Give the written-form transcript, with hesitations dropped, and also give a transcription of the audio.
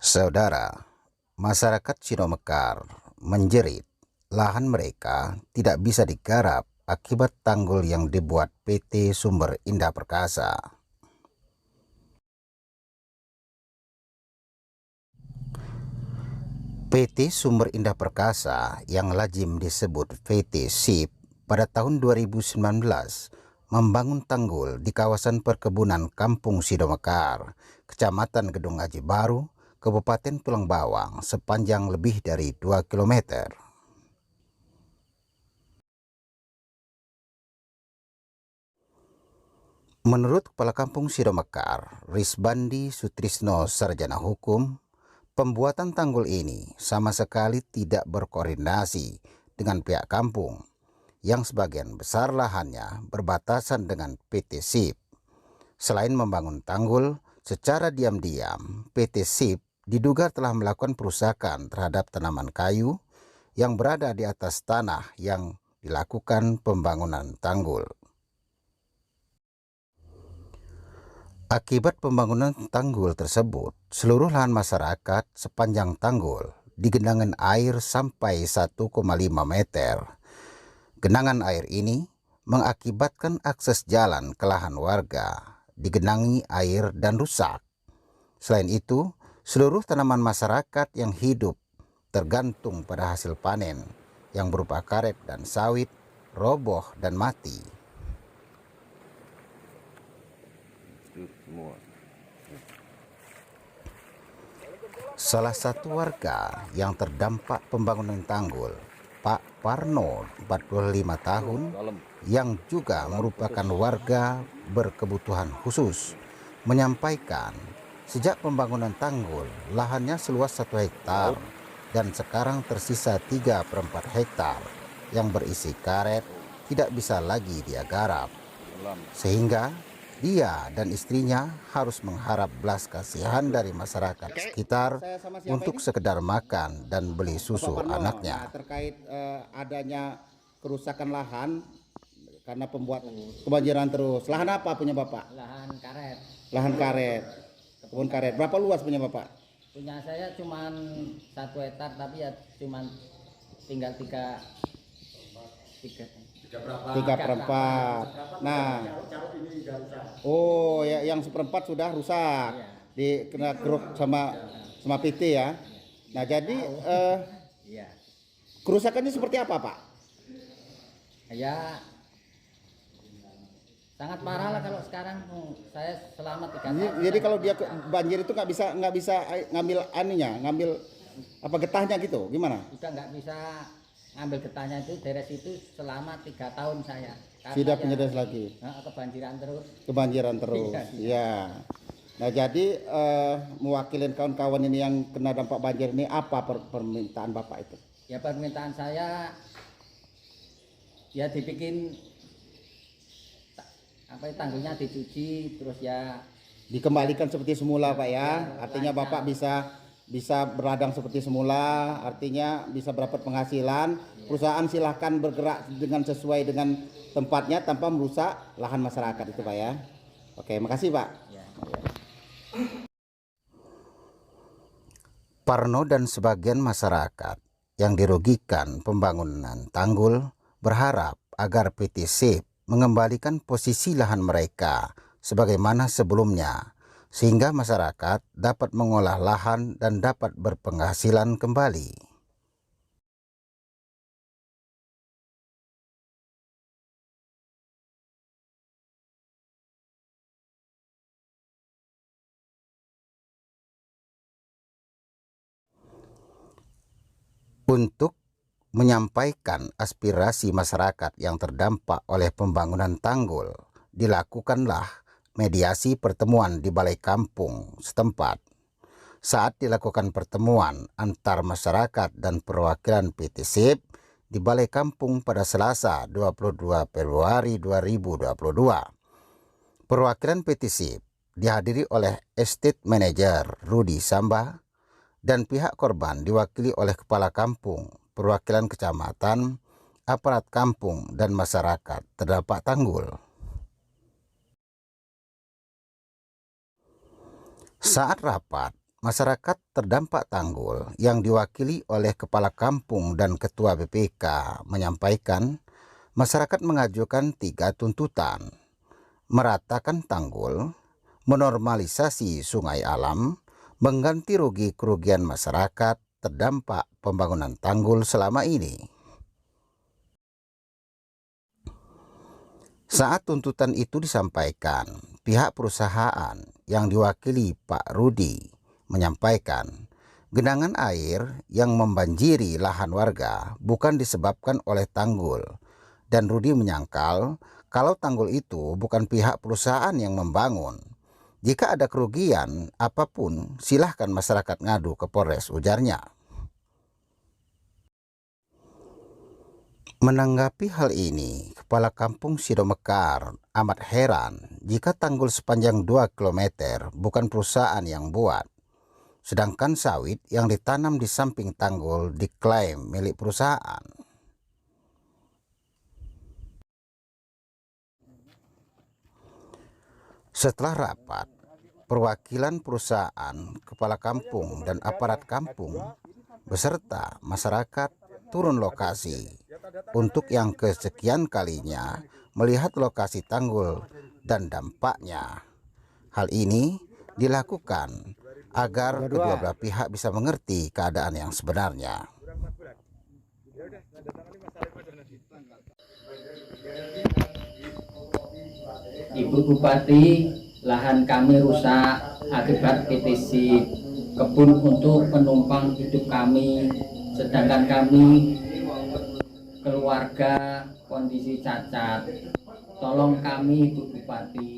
Saudara, masyarakat Sinomekar menjerit lahan mereka tidak bisa digarap akibat tanggul yang dibuat PT Sumber Indah Perkasa. PT Sumber Indah Perkasa yang lazim disebut PT SIP pada tahun 2019 membangun tanggul di kawasan perkebunan Kampung Sinomekar, Kecamatan Gedung Aji Baru, Kabupaten Tulang Bawang sepanjang lebih dari 2 km. Menurut Kepala Kampung Sinomekar, Risbandi Sutrisno Sarjana Hukum, pembuatan tanggul ini sama sekali tidak berkoordinasi dengan pihak kampung, yang sebagian besar lahannya berbatasan dengan PT SIP. Selain membangun tanggul, secara diam-diam PT SIP diduga telah melakukan perusakan terhadap tanaman kayu yang berada di atas tanah yang dilakukan pembangunan tanggul. Akibat pembangunan tanggul tersebut, seluruh lahan masyarakat sepanjang tanggul di genangan air sampai 1,5 meter. Genangan air ini mengakibatkan akses jalan ke lahan warga digenangi air dan rusak. Selain itu, seluruh tanaman masyarakat yang hidup tergantung pada hasil panen yang berupa karet dan sawit roboh dan mati. Salah satu warga yang terdampak pembangunan tanggul, Pak Parno, 45 tahun, yang juga merupakan warga berkebutuhan khusus, menyampaikan sejak pembangunan tanggul, lahannya seluas 1 hektar dan sekarang tersisa 3/4 hektar yang berisi karet tidak bisa lagi dia garap, sehingga dia dan istrinya harus mengharap belas kasihan dari masyarakat sekitar untuk sekedar makan dan beli susu anaknya. Terkait adanya kerusakan lahan karena kebanjiran terus. Lahan apa punya Bapak? Lahan karet. Lahan karet. Kebun karet. Berapa luas punya Bapak? Punya saya cuman 1 hektar, tapi ya cuman tinggal 3/4. Nah, oh ya, yang 1/4 sudah rusak, kena keruk sama PT ya. Nah jadi kerusakannya seperti apa Pak? Ya sangat parah lah kalau sekarang. Saya selama 3 tahun. Jadi kalau dia banjir itu nggak bisa ngambil ngambil apa getahnya gitu, gimana? Udah nggak bisa ngambil getahnya, itu deres itu selama 3 tahun saya. Tidak punya deres lagi. Kebanjiran terus. Kebanjiran terus. Iya. Nah jadi mewakili kawan-kawan ini yang kena dampak banjir ini, apa permintaan Bapak itu? Ya permintaan saya ya dibikin tanggulnya dicuci, terus ya dikembalikan seperti semula Pak ya. Artinya Bapak bisa beradang seperti semula, artinya bisa berdapat penghasilan. Perusahaan silahkan bergerak dengan sesuai dengan tempatnya tanpa merusak lahan masyarakat itu Pak ya. Oke, makasih Pak. Parno dan sebagian masyarakat yang dirugikan pembangunan tanggul berharap agar PT SIP mengembalikan posisi lahan mereka sebagaimana sebelumnya, sehingga masyarakat dapat mengolah lahan dan dapat berpenghasilan kembali. Untuk menyampaikan aspirasi masyarakat yang terdampak oleh pembangunan tanggul, dilakukanlah mediasi pertemuan di Balai Kampung setempat. Saat dilakukan pertemuan antar masyarakat dan perwakilan PT SIP di Balai Kampung pada Selasa 22 Februari 2022, perwakilan PT SIP dihadiri oleh Estate Manager Rudi Samba dan pihak korban diwakili oleh Kepala Kampung, perwakilan kecamatan, aparat kampung, dan masyarakat terdampak tanggul. Saat rapat, masyarakat terdampak tanggul yang diwakili oleh Kepala Kampung dan Ketua BPK menyampaikan masyarakat mengajukan 3 tuntutan: meratakan tanggul, menormalisasi sungai alam, mengganti rugi kerugian masyarakat terdampak pembangunan tanggul selama ini. Saat tuntutan itu disampaikan, pihak perusahaan yang diwakili Pak Rudi menyampaikan genangan air yang membanjiri lahan warga bukan disebabkan oleh tanggul, dan Rudi menyangkal kalau tanggul itu bukan pihak perusahaan yang membangun. Jika ada kerugian apapun, silahkan masyarakat ngadu ke Polres, ujarnya. Menanggapi hal ini, Kepala Kampung Sidomekar amat heran jika tanggul sepanjang 2 km bukan perusahaan yang buat, sedangkan sawit yang ditanam di samping tanggul diklaim milik perusahaan. Setelah rapat, perwakilan perusahaan, kepala kampung, dan aparat kampung beserta masyarakat turun lokasi untuk yang kesekian kalinya melihat lokasi tanggul dan dampaknya. Hal ini dilakukan agar kedua belah pihak bisa mengerti keadaan yang sebenarnya. Ibu Bupati, lahan kami rusak akibat PTC kebun untuk penumpang hidup kami, sedangkan kami keluarga kondisi cacat. Tolong kami, Ibu Bupati.